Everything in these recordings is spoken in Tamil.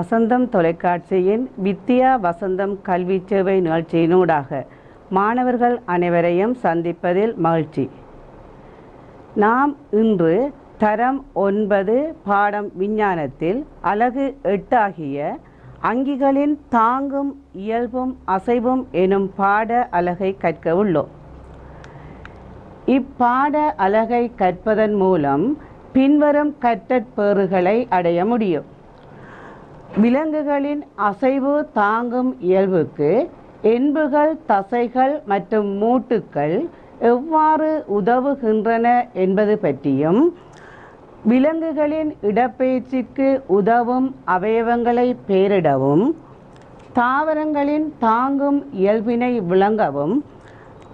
வசந்தம் தொலைக்காட்சியின் வித்யா வசந்தம் கல்வி சேவை நிகழ்ச்சியினூடாக மாணவர்கள் அனைவரையும் சந்திப்பதில் மகிழ்ச்சி. நாம் இன்று தரம் 9 பாடம் விஞ்ஞானத்தில் அலகு 8 ஆகிய அங்கிகளின் தாங்கும் இயல்பும் அசைவும் எனும் பாட அலகை கற்க உள்ளோம். இப்பாட அலகை கற்பதன் மூலம் பின்வரும் கற்றற்பேறுகளை அடைய முடியும். விலங்குகளின் அசைவு தாங்கும் இயல்புக்கு எண்புகள், தசைகள் மற்றும் மூட்டுக்கள் எவ்வாறு உதவுகின்றன என்பது பற்றியும், விலங்குகளின் இடப்பெயர்ச்சிக்கு உதவும் அவயவங்களை பெயரிடவும், தாவரங்களின் தாங்கும் இயல்பினை விளங்கவும்,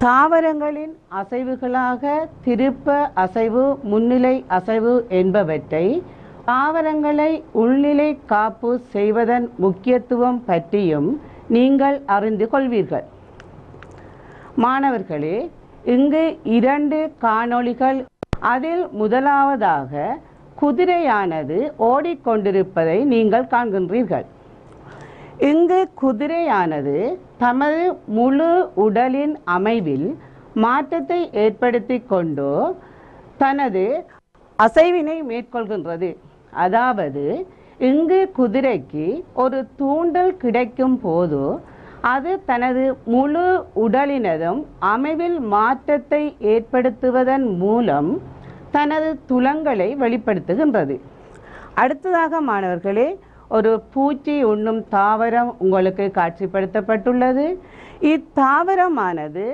தாவரங்களின் அசைவுகளாக திருப்ப அசைவு, முன்னிலை அசைவு என்பவற்றை தாவரங்களை உள்நிலை காப்பு செய்வதன் முக்கியத்துவம் பற்றியும் நீங்கள் அறிந்து கொள்வீர்கள். மாணவர்களே, இங்கு 2 காணொளிகள். அதில் முதலாவதாக குதிரையானது ஓடிக்கொண்டிருப்பதை நீங்கள் காண்கின்றீர்கள். இங்கு குதிரையானது தமது முழு உடலின் அமைவில் மாற்றத்தை ஏற்படுத்தி கொண்டு தனது அசைவினை மேற்கொள்கின்றது. அதாவது இங்கு குதிரைக்கு ஒரு தூண்டல் கிடைக்கும் போது அது தனது முழு உடலினதும் அமைவில் மாற்றத்தை ஏற்படுத்துவதன் மூலம் தனது துலங்களை வெளிப்படுத்துகின்றது. அடுத்ததாக மாணவர்களே, ஒரு பூச்சி உண்ணும் தாவரம் உங்களுக்கு காட்சிப்படுத்தப்பட்டுள்ளது. இத்தாவரமானது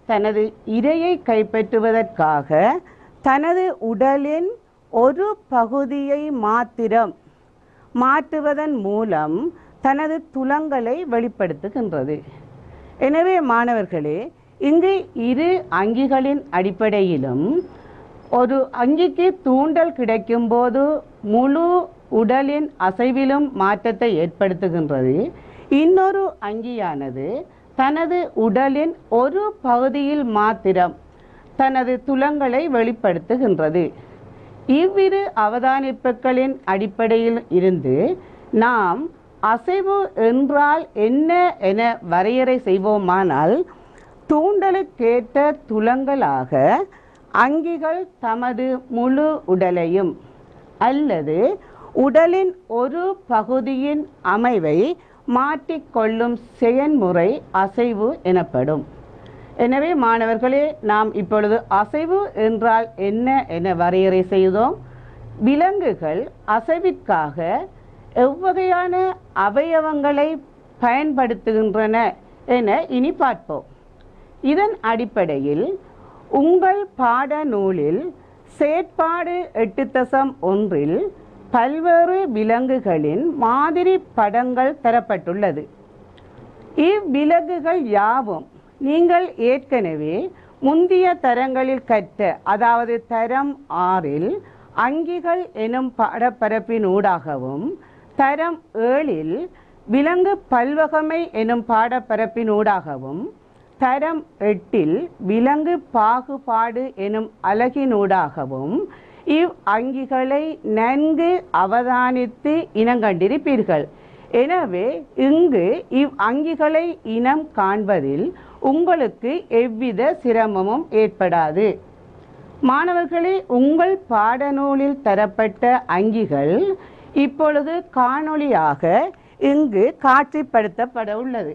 தனது இரையை கைப்பற்றுவதற்காக தனது உடலின் ஒரு பகுதியை மாத்திரம் மாற்றுவதன் மூலம் தனது துலங்களை வெளிப்படுத்துகின்றது. எனவே மாணவர்களே, இங்கு 2 அங்கிகளின் அடிப்படையிலும் ஒரு அங்கிக்கு தூண்டல் கிடைக்கும் போது முழு உடலின் அசைவிலும் மாற்றத்தை ஏற்படுத்துகின்றது. இன்னொரு அங்கியானது தனது உடலின் ஒரு பகுதியில் மாத்திரம் தனது துலங்களை வெளிப்படுத்துகின்றது. இவ்விரு அவதானிப்புகளின் அடிப்படையில் இருந்து நாம் அசைவு என்றால் என்ன என வரையறை செய்வோமானால், தூண்டலுக்கேற்ற துலங்களாக அங்கிகள் தமது முழு உடலையும் அல்லது உடலின் ஒரு பகுதியின் அமைவை மாற்றிக்கொள்ளும் செயல்முறை அசைவு எனப்படும். எனவே மாணவர்களே, நாம் இப்பொழுது அசைவு என்றால் என்ன என வரையறை செய்தோம். விலங்குகள் அசைவிற்காக எவ்வகையான அவயவங்களை பயன்படுத்துகின்றன என இனி பார்ப்போம். இதன் அடிப்படையில் உங்கள் பாட நூலில் செயற்பாடு 8.1 பல்வேறு விலங்குகளின் மாதிரி படங்கள் தரப்பட்டுள்ளது. இவ்விலங்குகள் யாவும் நீங்கள் ஏற்கனவே முந்திய தரங்களில் கற்ற, அதாவது தரம் 6 அங்கிகள் எனும் பாடப்பரப்பினூடாகவும், தரம் 7 விலங்கு பல்வகமை எனும் பாடப்பரப்பினூடாகவும், தரம் 8 விலங்கு பாகுபாடு எனும் அலகினூடாகவும் இவ் அங்கிகளை நன்கு அவதானித்து இனங்கண்டிருப்பீர்கள். எனவே இங்கு இவ் அங்கிகளை இனம் காண்பதில் உங்களுக்கு எவ்வித சிரமமும் ஏற்படாது. மாணவர்களே, உங்கள் பாடநூலில் தரப்பட்ட அங்கிகள் இப்பொழுது காணொளியாக இங்கு காட்சிப்படுத்தப்பட உள்ளது.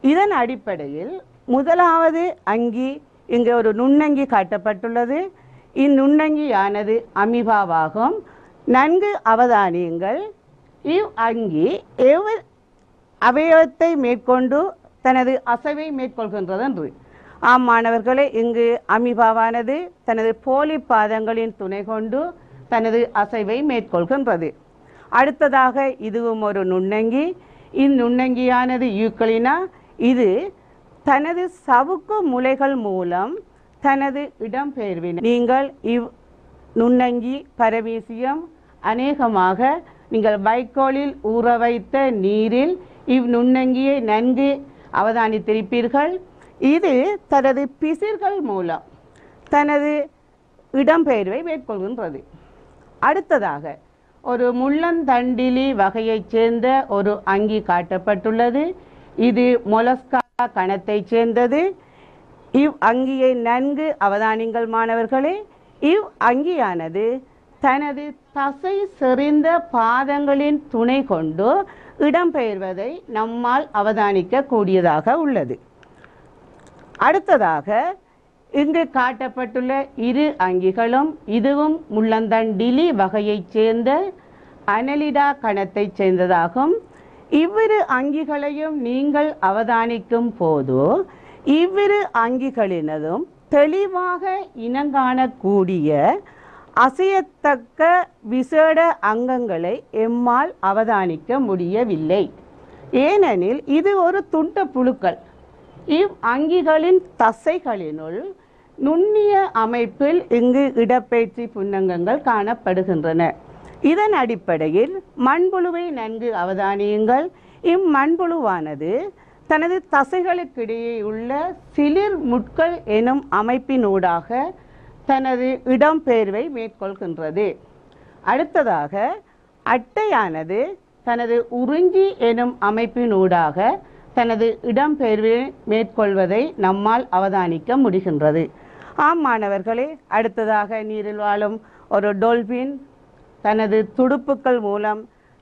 இதன் அடிப்படையில் முதலாவது அங்கி, இங்கு ஒரு நுண்ணங்கி காட்டப்பட்டுள்ளது. இந்நுண்ணங்கியானது அமீபாவாகும். நன்கு அவதானியுங்கள். இவ் அங்கி அவயவத்தை மேற்கொண்டு தனது அசைவை மேற்கொள்கின்றது என்று. ஆம் மாணவர்களே, இங்கு அமீபாவானது தனது போலி பாதங்களின் துணை கொண்டு தனது அசைவை மேற்கொள்கின்றது. அடுத்ததாக இதுவும் ஒரு நுண்ணங்கி. இந்நுண்ணங்கியானது யூக்களினா. இது தனது சவுக்கு முலைகள் மூலம் தனது இடம்பெயர்வினை நீங்கள் இவ் நுண்ணங்கி பரமீசியம் அநேகமாக நீங்கள் வைக்கோலில் ஊற வைத்த நீரில் இவ் நுண்ணங்கியை நன்கு அவதானித்திருப்பீர்கள். இது தனது பிசிர்கள் மூலம் தனது இடம்பெயர்வை மேற்கொள்கின்றது. அடுத்ததாக ஒரு முள்ளந்தண்டிலி வகையைச் சேர்ந்த ஒரு அங்கி காட்டப்பட்டுள்ளது. இது மொலஸ்கா கணத்தைச் சேர்ந்தது. இவ் அங்கியை நன்கு அவதானிங்கள் மாணவர்களே. இவ் அங்கியானது தனது தசை செறிந்த பாதங்களின் துணை கொண்டு இடம்பெயர்வதை நம்மால் அவதானிக்க கூடியதாக உள்ளது. அடுத்ததாக இங்கு காட்டப்பட்டுள்ள இரு அங்கிகளும் இதுவும் முள்ளந்தண்டிலி வகையைச் சேர்ந்த அனலிடா கணத்தைச் சேர்ந்ததாகும். இவ்விரு அங்கிகளையும் நீங்கள் அவதானிக்கும் போது இவ்விரு அங்கிகளினதும் தெளிவாக இனங்காணக்கூடிய அசையத்தக்க விசேட அங்கங்களை எம்மால் அவதானிக்க முடியவில்லை. ஏனெனில் இது ஒரு துண்ட புழுக்கள். இவ் அங்கிகளின் தசைகளினுள் நுண்ணிய அமைப்பில் இங்கு இடப்பெயர்ச்சி புன்னங்கங்கள் காணப்படுகின்றன. இதன் அடிப்படையில் மண்புழுவை நன்கு அவதானியுங்கள். இம்மண்புழுவானது தனது தசைகளுக்கிடையே உள்ள சிலிர் முட்கள் எனும் அமைப்பினூடாக தனது இடம்பெயர்வை மேற்கொள்கின்றது. அடுத்ததாக அட்டையானது தனது உறிஞ்சி எனும் அமைப்பினூடாக தனது இடம்பெயர்வை மேற்கொள்வதை நம்மால் அவதானிக்க முடிகின்றது. ஆம் மாணவர்களே, அடுத்ததாக நீரில் வாழும் ஒரு டொல்பின் தனது துடுப்புக்கள் மூலம்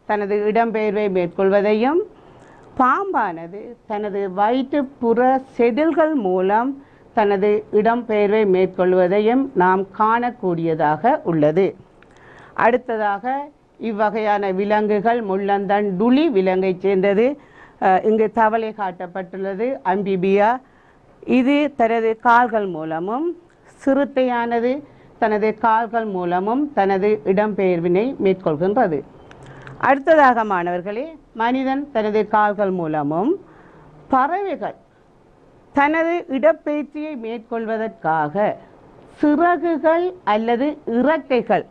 தனது இடம்பெயர்வை மேற்கொள்வதையும் பாம்பானது தனது வயிற்றுப்புற செதில்கள் மூலம் தனது இடம்பெயர்வை மேற்கொள்வதையும் நாம் காணக்கூடியதாக உள்ளது. அடுத்ததாக இவ்வகையான விலங்குகள் முள்ளந்தண்டுளி விலங்கைச் சேர்ந்தது. இங்கு தவளை காட்டப்பட்டுள்ளது, அம்பிபியா. இது தனது கால்கள் மூலமும், சிறுத்தையானது தனது கால்கள் மூலமும் தனது இடம்பெயர்வினை மேற்கொள்கின்றது. அடுத்ததாக மாணவர்களே, மனிதன் தனது கால்கள் மூலமும், பறவைகள் தனது இடப்பெயர்ச்சியை மேற்கொள்வதற்காக சிறகுகள் அல்லது இறக்கைகள்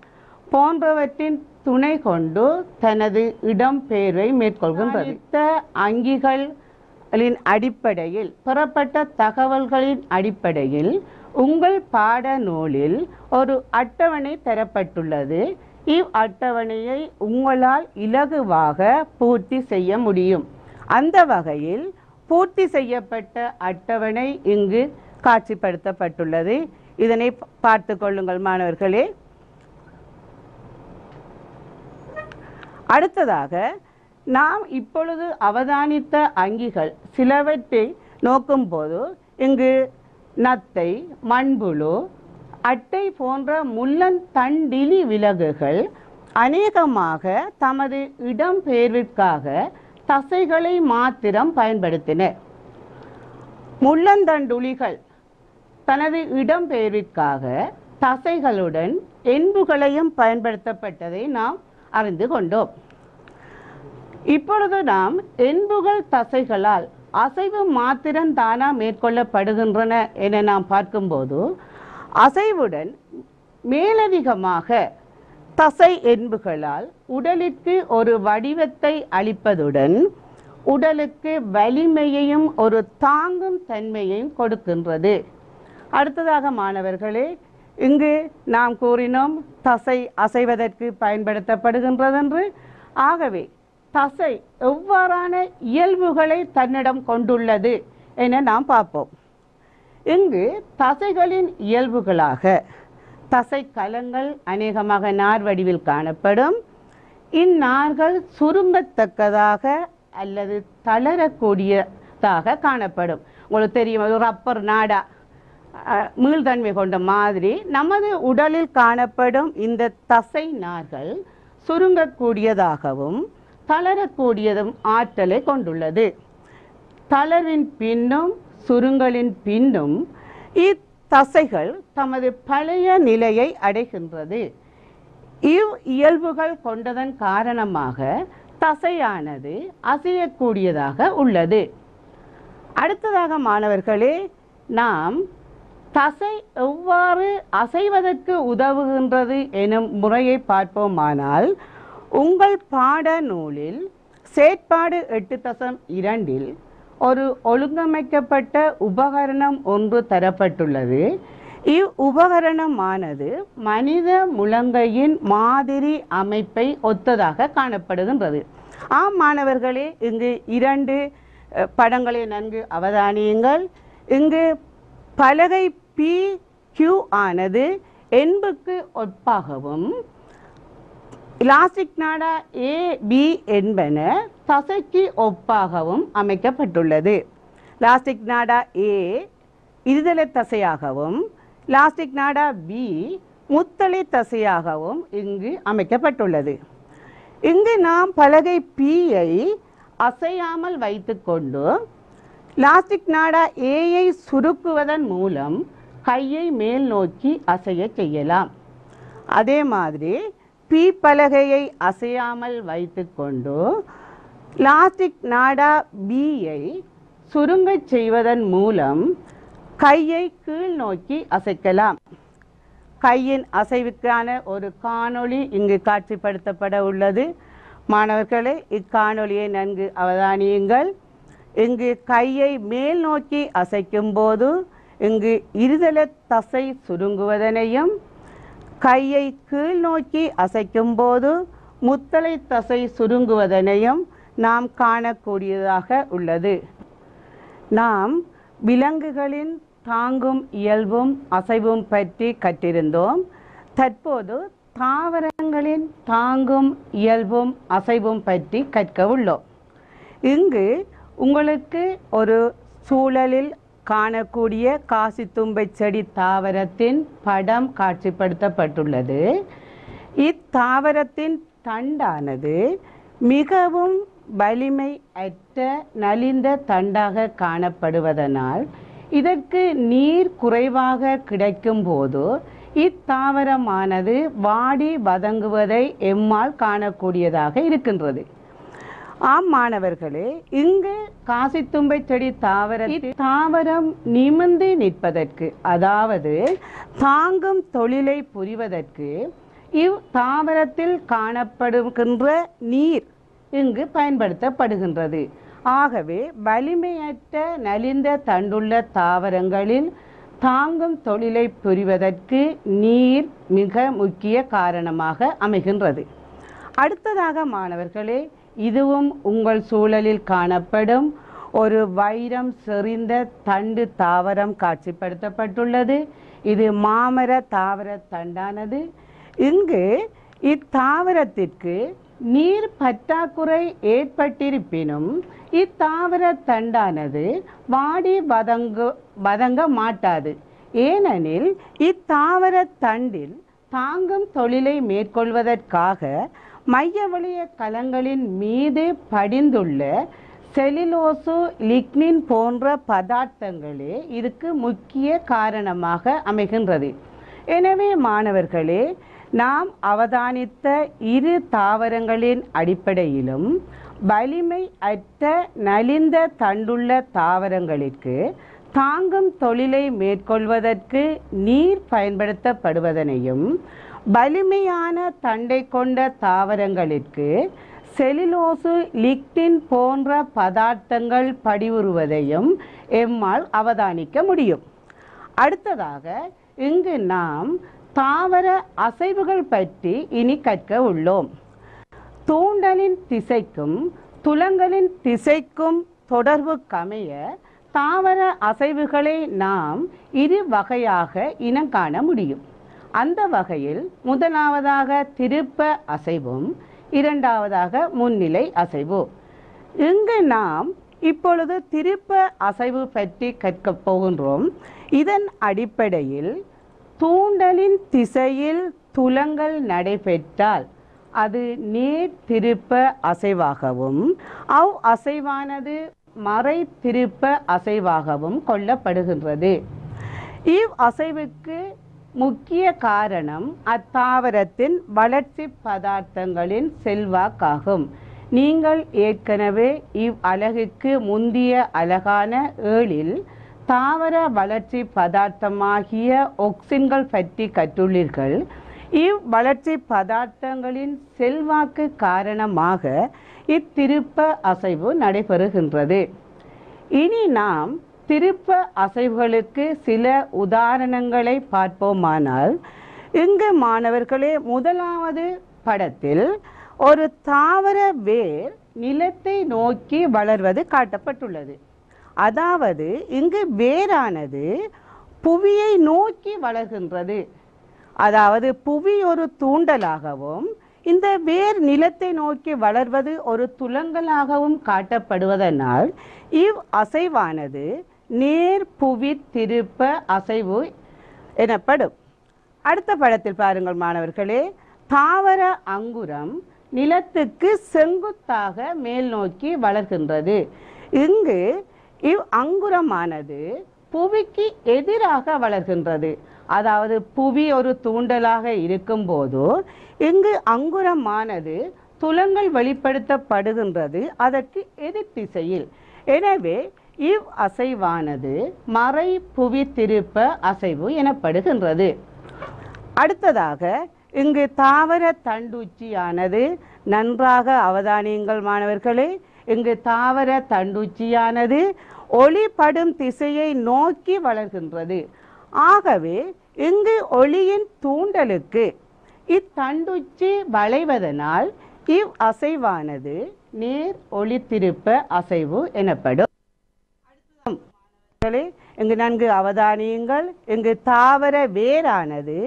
போன்றவற்றின் துணை கொண்டு தனது இடம்பெயர்வை மேற்கொள்கின்றது. அங்கிகளின் அடிப்படையில் பெறப்பட்ட தகவல்களின் அடிப்படையில் உங்கள் பாட நூலில் ஒரு அட்டவணை தரப்பட்டுள்ளது. இவ் அட்டவணையை உங்களால் இலகுவாக பூர்த்தி செய்ய முடியும். அந்த வகையில் பூர்த்தி செய்யப்பட்ட அட்டவணை இங்கு காட்சிப்படுத்தப்பட்டுள்ளது. இதனை பார்த்து கொள்ளுங்கள் மாணவர்களே. அடுத்ததாக நாம் இப்பொழுது அவதானித்த அங்கிகள் சிலவற்றை நோக்கும்போது இங்கு நத்தை, மண்புழு, அட்டை போன்ற முள்ளந்தண்டிலி விலங்குகள் அநேகமாக தமது இடம்பெயர்விற்காக தசைகளை மாத்திரம் பயன்படுத்தின. முள்ளந்தண்டுளிகள் தனது இடம்பெயர்விற்காக தசைகளுடன் எண்புகளையும் பயன்படுத்தப்பட்டதை நாம் அறிந்து கொண்டோம். இப்பொழுது நாம் எண்புகள் தசைகளால் அசைவு மாத்திரம் தானா மேற்கொள்ளப்படுகின்றன என நாம் பார்க்கும்போது அசைவுடன் மேலதிகமாக தசை எண்புகளால் உடலுக்கு ஒரு வடிவத்தை அளிப்பதுடன் உடலுக்கு வலிமையையும் ஒரு தாங்கும் தன்மையையும் கொடுக்கின்றது. அடுத்ததாக மாணவர்களே, இங்கு நாம் கூறினோம் தசை அசைவதற்கு பயன்படுத்தப்படுகின்றது என்று. ஆகவே தசை எவ்வாறான இயல்புகளை தன்னிடம் கொண்டுள்ளது என நாம் பார்ப்போம். இங்கு தசைகளின் இயல்புகளாக தசை கலங்கள் அநேகமாக நார் வடிவில் காணப்படும். இந்நார்கள் சுருங்கத்தக்கதாக அல்லது தளரக்கூடியதாக காணப்படும். உங்களுக்கு தெரியும், ஒரு ரப்பர் நாடா மீள்தன்மை கொண்ட மாதிரி நமது உடலில் காணப்படும் இந்த தசை நார்கள் சுருங்கக்கூடியதாகவும் தளரக்கூடியதும் ஆற்றலை கொண்டுள்ளது. தளர்வின் பின்னும் சுருங்கலின் பின்னும் இத்தசைகள் தமது பழைய நிலையை அடைகின்றது. இவ் இயல்புகள் கொண்டதன் காரணமாக தசையானது அசையக்கூடியதாக உள்ளது. அடுத்ததாக மாணவர்களே, நாம் தசை எவ்வாறு அசைவதற்கு உதவுகின்றது எனும் முறையை பார்ப்போமானால், உங்கள் பாட நூலில் செயற்பாடு 8.2 ஒரு ஒழுங்கமைக்கப்பட்ட உபகரணம் ஒன்று தரப்பட்டுள்ளது. இவ் உபகரணமானது மனித முழங்கையின் மாதிரி அமைப்பை ஒத்ததாக காணப்படுகின்றது. ஆம் மாணவர்களே, இங்கு 2 படங்களை நன்கு அவதானியுங்கள். இங்கு பலகை PQ ஆனது என்புக்கு ஒப்பாகவும் எலாஸ்டிக் நாடா AB என்பன தசைக்கு ஒப்பாகவும் அமைக்கப்பட்டுள்ளது. எலாஸ்டிக் நாடா A இருதலை தசையாகவும் எலாஸ்டிக் நாடா B முத்தலை தசையாகவும் இங்கு அமைக்கப்பட்டுள்ளது. இங்கு நாம் பலகை P-ஐ அசையாமல் வைத்துக்கொண்டு எலாஸ்டிக் நாடா A-ஐ சுருக்குவதன் மூலம் கையை மேல் நோக்கி அசைய செய்யலாம். அதே மாதிரி P பலகையை அசையாமல் வைத்துக்கொண்டு எலாஸ்டிக் நாடா B-ஐ சுருங்கச் செய்வதன் மூலம் கையை கீழ் நோக்கி அசைக்கலாம். கையின் அசைவுக்கான ஒரு காணொளி இங்கு காட்சிப்படுத்தப்பட உள்ளது. மாணவர்களே, இக்காணொளியை நன்கு அவதானியுங்கள். இங்கு கையை மேல் நோக்கி அசைக்கும் போது இங்கு இருதலை தசை சுருங்குவதனையும், கையை கீழ் நோக்கி அசைக்கும் போது முத்தலை தசை சுருங்குவதனையும் நாம் காணக்கூடியதாக உள்ளது. நாம் விலங்குகளின் தாங்கும் இயல்பும் அசைவும் பற்றி கற்றிருந்தோம். தற்போது தாவரங்களின் தாங்கும் இயல்பும் அசைவும் பற்றி கற்க உள்ளோம். இங்கு உங்களுக்கு ஒரு சூழலில் காணக்கூடிய காசித்தும்பை செடி தாவரத்தின் படம் காட்சிப்படுத்தப்பட்டுள்ளது. இத்தாவரத்தின் தண்டானது மிகவும் வலிமை அற்ற நலிந்த தண்டாக காணப்படுவதனால் இதற்கு நீர் குறைவாக கிடைக்கும் போது இத்தாவரமானது வாடி வதங்குவதை எம்மால் காணக்கூடியதாக இருக்கின்றது. ஆம் மாணவர்களே, இங்கு காசித்தும்பை செடி தாவரம் நிமிர்ந்து நிற்பதற்கு, அதாவது தாங்கும் தொழிலை புரிவதற்கு இத்தாவரத்தில் காணப்படுகின்ற நீர் இங்கு பயன்படுத்தப்படுகின்றது. ஆகவே வலிமையற்ற நலிந்த தண்டுள்ள தாவரங்களில் தாங்கும் தொழிலை புரிவதற்கு நீர் மிக முக்கிய காரணமாக அமைகின்றது. அடுத்ததாக மாணவர்களே, இதுவும் உங்கள் சூழலில் காணப்படும் ஒரு வைரம் செறிந்த தண்டு தாவரம் காட்சிப்படுத்தப்பட்டுள்ளது. இது மாமர தாவர தண்டானது. இங்கு இத்தாவரத்திற்கு நீர் பற்றாக்குறை ஏற்பட்டிருப்பினும் இத்தாவர தண்டானது வாடி வதங்க மாட்டாது. ஏனெனில் இத்தாவர தண்டில் தாங்கும் தொழிலை மேற்கொள்வதற்காக மையவளைய கலங்களின் மீது படிந்துள்ள செல்லுலோசு, லிக்னின் போன்ற பதார்த்தங்களே இதுக்கு முக்கிய காரணமாக அமைகின்றது. எனவே மாணவர்களே, நாம் அவதானித்த 2 தாவரங்களின் அடிப்படையிலும் வலிமை அற்ற நலிந்த தண்டுள்ள தாவரங்களுக்கு தாங்கும் தொழிலை மேற்கொள்வதற்கு நீர் பயன்படுத்தப்படுவதனையும், வலிமையான தண்டை கொண்ட தாவரங்களுக்கு செல்லுலோசு, லிக்னின் போன்ற பதார்த்தங்கள் படிவுறுவதையும் எம்மால் அவதானிக்க முடியும். அடுத்ததாக இங்கு நாம் தாவர அசைவுகள் பற்றி இனி கற்க உள்ளோம். தூண்டலின் திசைக்கும் துலங்களின் திசைக்கும் தொடர்புக்கமைய தாவர அசைவுகளை நாம் 2 வகையாக இனங்காண முடியும். அந்த வகையில் முதலாவதாக திருப்ப அசைவும், இரண்டாவதாக முன்னிலை அசைவு. இங்கு நாம் இப்பொழுது திருப்ப அசைவு பற்றி கற்கப் போகின்றோம். இதன் அடிப்படையில் தூண்டலின் திசையில் துலங்கள் நடைபெற்றால் அது நேர் திருப்ப அசைவாகவும், அசைவானது மறை திருப்ப அசைவாகவும் கொள்ளப்படுகின்றது. இவ் அசைவுக்கு முக்கிய காரணம் அத்தாவரத்தின் வளர்ச்சி பதார்த்தங்களின் செல்வாக்காகும். நீங்கள் ஏற்கனவே இவ் அலகுக்கு முந்திய அலகான 7இல் தாவர வளர்ச்சி பதார்த்தமாகிய ஒக்சின்கள் பற்றி கற்றுள்ளீர்கள். இவ் வளர்ச்சி பதார்த்தங்களின் செல்வாக்கு காரணமாக இத்திருப்ப அசைவு நடைபெறுகின்றது. இனி நாம் திருப்ப அசைவுகளுக்கு சில உதாரணங்களை பார்ப்போமானால், இங்கு மாணவர்களே முதலாவது படத்தில் ஒரு தாவர வேர் நிலத்தை நோக்கி வளர்வது காட்டப்பட்டுள்ளது. அதாவது இங்கு வேரானது புவியை நோக்கி வளர்கின்றது. அதாவது புவி ஒரு தூண்டலாகவும் இந்த வேர் நிலத்தை நோக்கி வளர்வது ஒரு துலங்கலாகவும் காட்டப்படுவதனால் இவ் அசைவானது நேர் புவி திருப்ப அசைவு எனப்படும். அடுத்த படத்தில் பாருங்கள் மாணவர்களே, தாவர அங்குரம் நிலத்துக்கு செங்குத்தாக மேல் நோக்கி வளர்கின்றது. இங்கு இவ் அங்குரமானது புவிக்கு எதிராக வளர்கின்றது. அதாவது புவி ஒரு தூண்டலாக இருக்கும் போது இங்கு அங்குரமானது துலங்கள் வெளிப்படுத்தப்படுகின்றது அதற்கு எதிர் திசையில். எனவே இவ் அசைவானது மறை புவி திருப்ப அசைவு எனப்படுகின்றது. அடுத்ததாக இங்கு தாவர தண்டுச்சியானது, நன்றாக அவதானியுங்கள் மாணவர்களே, இங்கு தாவர தண்டுச்சியானது ஒளிப்படும் திசையை நோக்கி வளர்கின்றது. ஆகவே இங்கு ஒளியின் தூண்டலுக்கு இத்தண்டுச்சி வளைவதனால் இவ் அசைவானது நேர் ஒளி திருப்ப அசைவு எனப்படும். இங்கு நன்கு அவதானியுங்கள், இங்கு தாவர வேரானது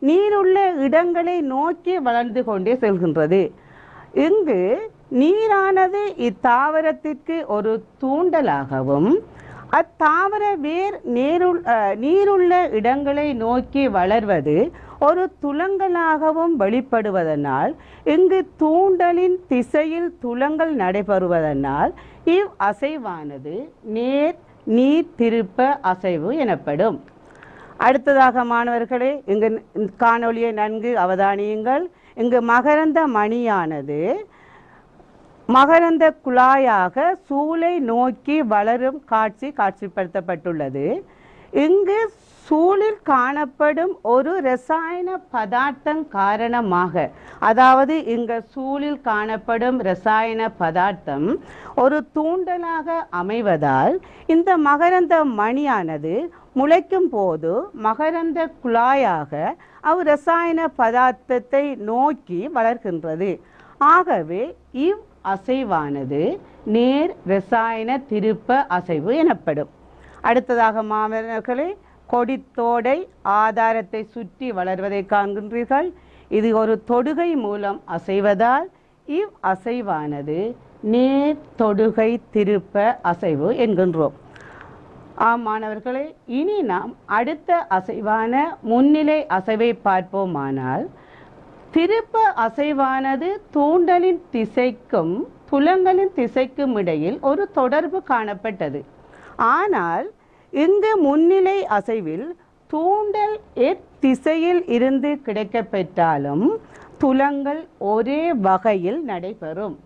நீருள்ள இடங்களை நோக்கி வளர்ந்து கொண்டே செல்கின்றது. இங்கு நீரானது இத்தாவரத்திற்கு ஒரு தூண்டலாகவும் அத்தாவர வேர் நீருள்ள இடங்களை நோக்கி வளர்வது ஒரு துலங்கலாகவும் வெளிப்படுவதனால் இங்கு தூண்டலின் திசையில் துலங்கள் நடைபெறுவதனால் இவ் அசைவானது நேர் நீர் திருப்ப அசைவு எனப்படும். அடுத்ததாக மாணவர்களே, இங்கு காணொளியை நன்கு அவதானியுங்கள். இங்கு மகரந்த மணியானது மகரந்த குழாயாக சூளை நோக்கி வளரும் காட்சிப்படுத்தப்பட்டுள்ளது. இங்கு சூழில் காணப்படும் ஒரு இரசாயன பதார்த்தம் காரணமாக, அதாவது இங்கு சூழில் காணப்படும் இரசாயன பதார்த்தம் ஒரு தூண்டலாக அமைவதால் இந்த மகரந்த மணியானது முளைக்கும் போது மகரந்த குழாயாக அவ் இரசாயன பதார்த்தத்தை நோக்கி வளர்கின்றது. ஆகவே இவ் அசைவானது நேர் இரசாயன திருப்ப அசைவு எனப்படும். அடுத்ததாக மாணவர்களே, கொடித்தோடை ஆதாரத்தை சுற்றி வளர்வதை காண்கின்றீர்கள். இது ஒரு தொடுகை மூலம் அசைவதால் இவ் அசைவானது நேர் தொடுகை திருப்ப அசைவு என்கின்றோம். ஆம் மாணவர்களே, இனி நாம் அடுத்த அசைவான முன்னிலை அசைவை பார்ப்போமானால், திருப்ப அசைவானது தூண்டலின் திசைக்கும் புலங்களின் திசைக்கும் இடையில் ஒரு தொடர்பு காணப்பட்டது. ஆனால் இங்கு முன்னிலை அசைவில் தூண்டல் திசையில் இருந்து கிடைக்கப்பெற்றாலும் துலங்கள் ஒரே வகையில் நடைபெறும்.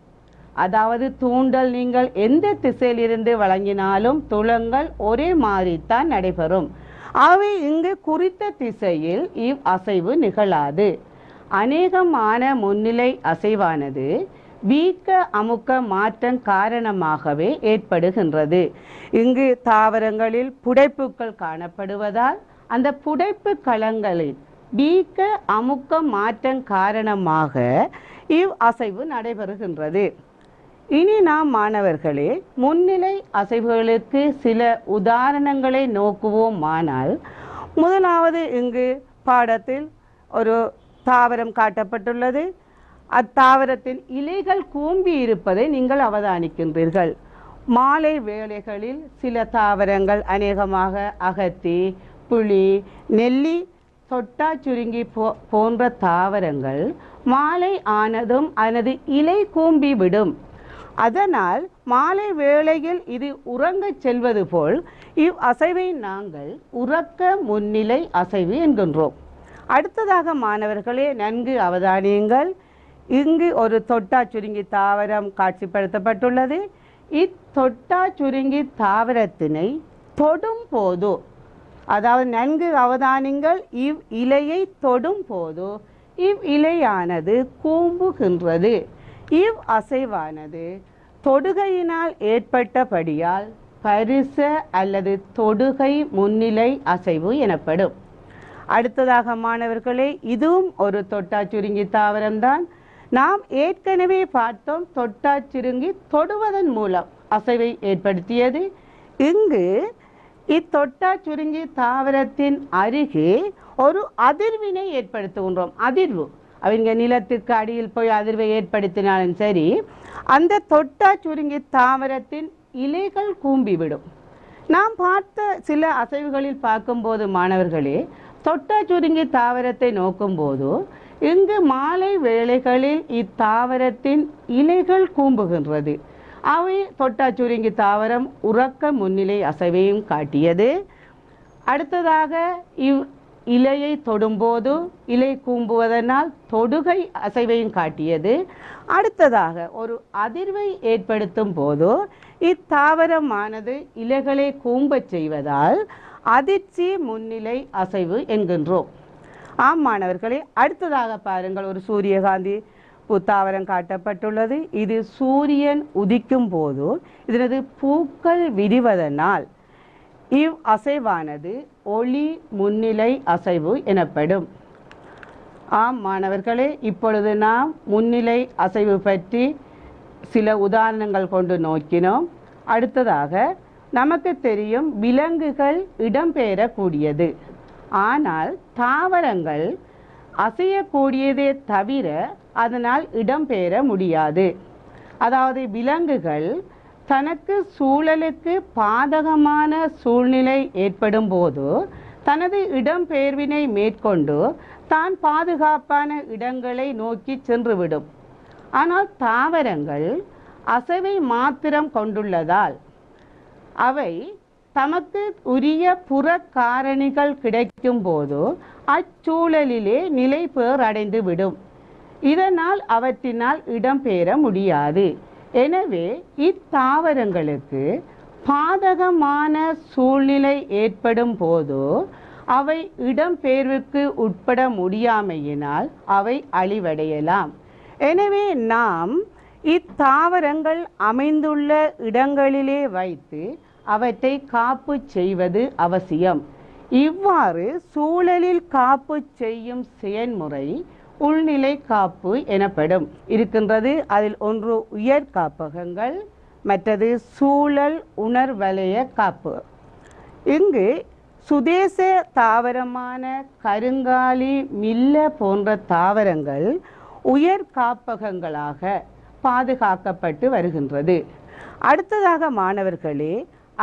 அதாவது தூண்டல் நீங்கள் எந்த திசையிலிருந்து வழங்கினாலும் துலங்கள் ஒரே மாதிரித்தான் நடைபெறும். அவை இங்கு குறித்த திசையில் இவ் அசைவு நிகழாது. அநேகமான முன்னிலை அசைவானது வீக்க அமுக்க மாற்றம் காரணமாகவே ஏற்படுகின்றது. இங்கு தாவரங்களில் புடைப்புகள் காணப்படுவதால் அந்த புடைப்பு களங்களில் வீக்க அமுக்க மாற்றம் காரணமாக இவ் அசைவு நடைபெறுகின்றது. இனி நாம் மாணவர்களே முன்னிலை அசைவுகளுக்கு சில உதாரணங்களை நோக்குவோமானால், முதலாவது இங்கு பாடத்தில் ஒரு தாவரம் காட்டப்பட்டுள்ளது. அத்தாவரத்தின் இலைகள் கூம்பி இருப்பதை நீங்கள் அவதானிக்கின்றீர்கள். மாலை வேளைகளில் சில தாவரங்கள், அநேகமாக அகத்தி, புளி, நெல்லி, தொட்டா சுருங்கி போன்ற தாவரங்கள் மாலை ஆனதும் அதனது இலை கூம்பி விடும். அதனால் மாலை வேளையில் இது உறங்கச் செல்வது போல் இவ் அசைவை நாங்கள் உறக்க முன்னிலை அசைவு என்கின்றோம். அடுத்ததாக மாணவர்களே நன்கு அவதானியுங்கள். இங்கு ஒரு தொட்டா சுருங்கி தாவரம் காட்சிப்படுத்தப்பட்டுள்ளது. இத்தொட்டா சுருங்கி தாவரத்தினை தொடும் போது, அதாவது நன்கு அவதானிங்கள், இவ் இலையை தொடும் போது இவ் இலையானது கூம்புகின்றது. இவ் அசைவானது தொடுகையினால் ஏற்பட்டபடியால் பரிச அல்லது தொடுகை முன்னிலை அசைவு எனப்படும். அடுத்ததாக மாணவர்களே, இதுவும் ஒரு தொட்டாச்சுருங்கி தாவரம்தான். நாம் ஏற்கனவே பார்த்தோம், தொட்டாச்சுருங்கி தொடுவதன் மூலம் அசைவை ஏற்படுத்தியது. இங்கு இத்தொட்டாச்சுருங்கி தாவரத்தின் அருகே ஒரு அதிர்வினை ஏற்படுத்துகின்றோம். அதிர்வு அவங்க நிலத்துக்கு அடியில் போய் அதிர்வை ஏற்படுத்தினாலும் சரி, அந்த தொட்டாச்சுருங்கி தாவரத்தின் இலைகள் கூம்பிவிடும். நாம் பார்த்த சில அசைவுகளில் பார்க்கும்போது மாணவர்களே, தொட்டாச்சுருங்கி தாவரத்தை நோக்கும்போது இங்கு மாலை வேளைகளில் இத்தாவரத்தின் இலைகள் கூம்புகின்றது. அவை தொட்டாச்சுருங்கி தாவரம் உறக்க முன்னிலை அசைவையும் காட்டியது. அடுத்ததாக இலையை தொடும்போது இலை கூம்புவதனால் தொடுகை அசைவையும் காட்டியது. அடுத்ததாக ஒரு அதிர்வை ஏற்படுத்தும் போது இத்தாவரமானது இலைகளை கூம்பச் செய்வதால் அதிர்ச்சி முன்னிலை அசைவு என்கின்றோம். ஆம் மாணவர்களே, அடுத்ததாக பாருங்கள், ஒரு சூரியகாந்தி பூத்தாவரம் காட்டப்பட்டுள்ளது. இது சூரியன் உதிக்கும் போது இதனது பூக்கள் விரிவதனால் இவ் அசைவானது ஒளி முன்னிலை அசைவு எனப்படும். ஆம் மாணவர்களே, இப்பொழுது நாம் முன்னிலை அசைவு பற்றி சில உதாரணங்கள் கொண்டு நோக்கினோம். அடுத்ததாக நமக்கு தெரியும், விலங்குகள் இடம்பெயரக்கூடியது. ஆனால் தாவரங்கள் அசையக்கூடியதே தவிர அதனால் இடம்பெயர முடியாது. அதாவது விலங்குகள் தனக்கு சூழலுக்கு பாதகமான சூழ்நிலை ஏற்படும் போது தனது இடம்பெயர்வினை மேற்கொண்டு தான் பாதுகாப்பான இடங்களை நோக்கி சென்றுவிடும். ஆனால் தாவரங்கள் அசைவை மாத்திரம் கொண்டுள்ளதால் அவை தமக்கு உரிய புற காரணிகள் கிடைக்கும் போது அச்சூழலிலே நிலைபெற அடைந்து விடும். இதனால் அவற்றினால் இடம்பெயர முடியாது. எனவே இத்தாவரங்களுக்கு பாதகமான சூழ்நிலை ஏற்படும் போது அவை இடம்பெயர்வுக்கு உட்பட முடியாமையினால் அவை அழிவடையலாம். எனவே நாம் இத்தாவரங்கள் அமைந்துள்ள இடங்களிலே வைத்து அவற்றை காப்பு செய்வது அவசியம். இவ்வாறு சூழலில் காப்பு செய்யும் செயல்முறை உள்நிலை காப்பு எனப்படும் இருக்கின்றது. அதில் ஒன்று உயர் காப்பகங்கள், மற்றது சூழல் உணர்வலய காப்பு. இங்கு சுதேச தாவரமான கருங்காலி, மில்ல போன்ற தாவரங்கள் உயர் காப்பகங்களாக பாதுகாக்கப்பட்டு வருகின்றது. அடுத்ததாக மாணவர்களே,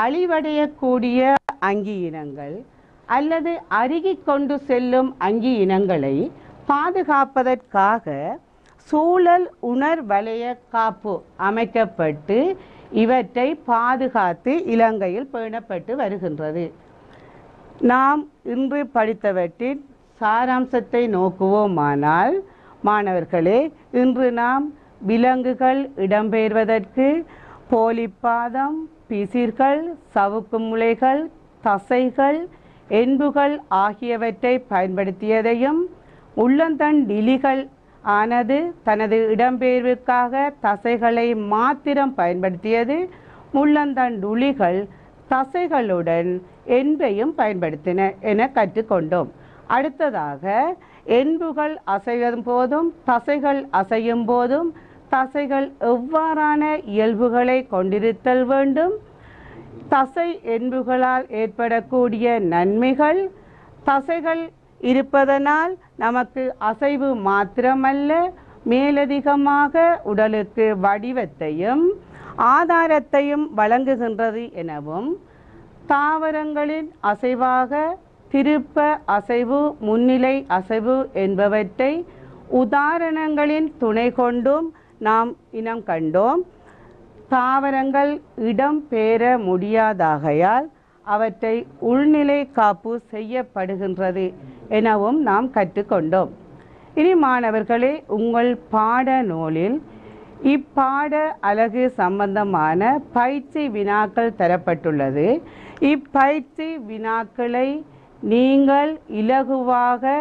அழிவடையக்கூடிய அங்கி இனங்கள் அல்லது அருகிக் கொண்டு செல்லும் அங்கி இனங்களை பாதுகாப்பதற்காக சூழல் உணர்வலய காப்பு அமைக்கப்பட்டு இவற்றை பாதுகாத்து இலங்கையில் பேணப்பட்டு வருகின்றது. நாம் இன்று படித்தவற்றின் சாராம்சத்தை நோக்குவோமானால் மாணவர்களே, இன்று நாம் விலங்குகள் இடம்பெயர்வதற்கு போலிப்பாதம், பிசிர்கள், சவுக்கு முளைகள், தசைகள், என்புகள் ஆகியவற்றை பயன்படுத்தியதையும், உள்ளந்தண்டிலிகள் ஆனது தனது இடம்பெயர்வுக்காக தசைகளை மாத்திரம் பயன்படுத்தியது, முள்ளந்தண்டுளிகள் தசைகளுடன் என்பையும் பயன்படுத்தின என கற்றுக்கொண்டோம். அடுத்ததாக என்புகள் அசையும் போதும் தசைகள் அசையும் போதும் தசைகள் எவ்வாறான இயல்புகளை கொண்டிருத்தல் வேண்டும், தசை என்புகளால் ஏற்படக்கூடிய நன்மைகள், தசைகள் இருப்பதனால் நமக்கு அசைவு மாத்திரமல்ல மேலதிகமாக உடலுக்கு வடிவத்தையும் ஆதாரத்தையும் வழங்குகின்றது எனவும், தாவரங்களின் அசைவாக திருப்ப அசைவு, முன்னிலை அசைவு என்பவற்றை உதாரணங்களின் துணை கொண்டும் நாம் இனம் கண்டோம். தாவரங்கள் இடம் பெற முடியாதாகையால் அவற்றை உள்நிலை காப்பு செய்யப்படுகின்றது எனவும் நாம் கற்றுக்கொண்டோம். இனி மாணவர்களே, உங்கள் பாட நூலில் இப்பாட அலகு சம்பந்தமான பயிற்சி வினாக்கள் தரப்பட்டுள்ளது. இப்பயிற்சி வினாக்களை நீங்கள் இலகுவாக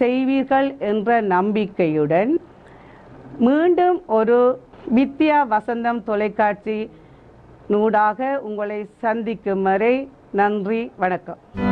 செய்வீர்கள் என்ற நம்பிக்கையுடன் மீண்டும் ஒரு வித்யா வசந்தம் தொலைக்காட்சி நூடாக உங்களை சந்திக்கும் வரை நன்றி, வணக்கம்.